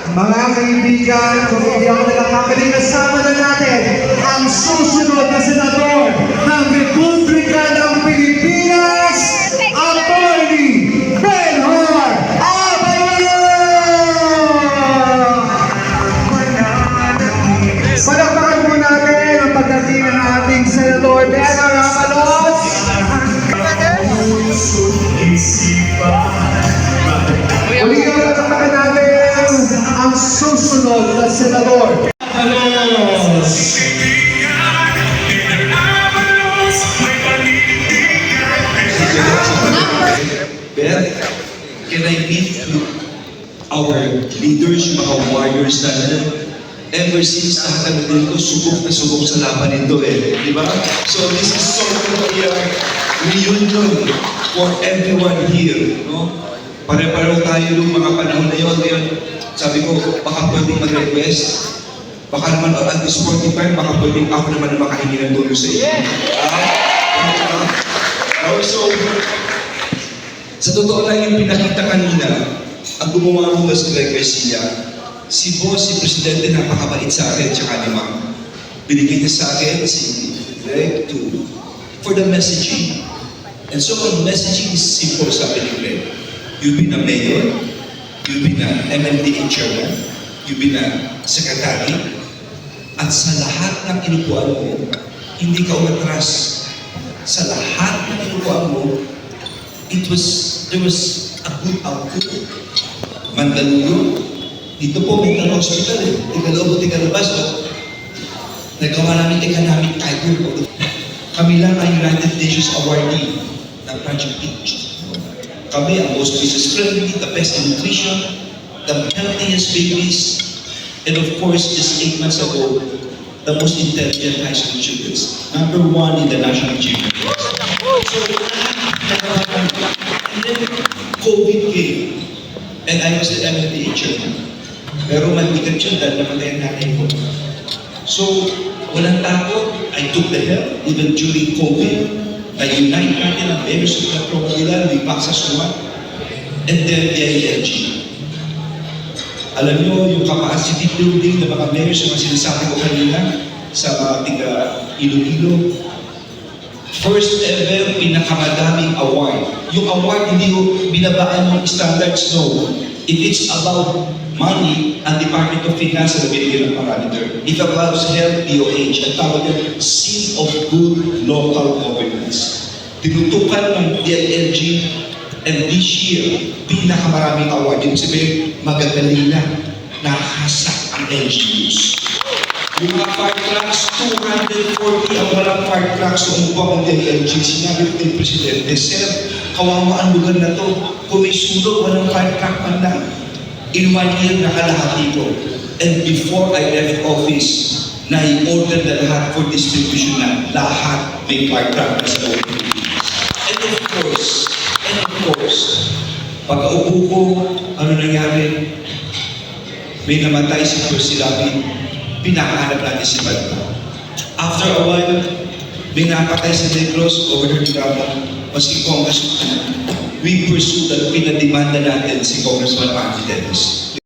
Mga kaibigan, kung hindi ako nagkakamali, kasama na natin ang susunod na senador ng Republika ng Pilipinas, Atty. Benhur Abayo! Palakpakan po natin ang pagdating ng ating Senador Benhur Abayo. Uli ang palakpakan natin ang susunod na senador. Beth, can I meet our leaders, mga warriors na ever since nakakagaling ko, subok na subok sa laban nito di ba? So this is sort of a reunion for everyone here, no? Pare-pareho tayo nung mga panahon na yun. Ngayon, sabi ko, baka pwedeng mag-request. Baka naman at this point in time, baka pwedeng ako naman na makahingi ng tulong sa inyo. So, sa totoo lang yung pinakita kanina, ang gumawa mo sa Greg Garcia, si Boss, si Presidente, napakabait sa akin, tsaka ni Ma'am. Binigay niya sa akin si Greg for the messaging. And so, ang messaging is simple, sabi ni Greg. You've been a mayor, you've been a MMDA chairman, you've been a secretary, at sa lahat ng inupuan mo, hindi ka umatras. Sa lahat ng inupuan mo, there was a good output. Mandaluyong, dito po may hospital tigaloob, tigalabas, nagawa namin economic tiger. Kami lang ang United Nations awardee ng Project Peach. Kami ang most business-friendly, the best in nutrition, the healthiest babies, and of course, just 8 months ago, the most intelligent high school students. #1 in the national achievement. So, and then COVID came, and I was the MMDA chairman. Pero mabigat yun dahil namatay ang nanay ko. So, walang takot. I took the help, even during COVID. Na-unite natin ang mayors of Metro Manila, lipak sa SWAT, and then the ILG. Alam nyo, yung capacity building ng mga mayors, yung sinasabi ko kanina, sa mga tiga Iloilo, first ever pinakamadaming award. Yung award, hindi ko binabaan yung standards, no. If it's about money, ang Department of Finance na binigyan ng parameter. If about health, DOH, ang tawag yan, Seal of Good Local Governance. Tinutukan ng DILG, and this year, pinakamaraming award. Yung sabihin, magagaling na, nakasak ang LGUs. Yung mga fire trucks, 240 ang walang fire trucks sa umupang ng DILG. Sinabi ko ng Presidente, Sir, kawawa ang lugar na to. Kung may sulog, walang fire truck man lang. In 1 year, nakalahati ko. And before I left office, na-i-order na lahat for distribution na lahat may fire truck na sa loob. And of course, pagkaupo ko, ano nangyari? May namatay si Percy Lapid, pinakahanap natin si Balta. After a while, may napatay si Negros, Governor Nicamo, maski Congressman. We pursue that pinademanda natin si Congressman Andy Dennis.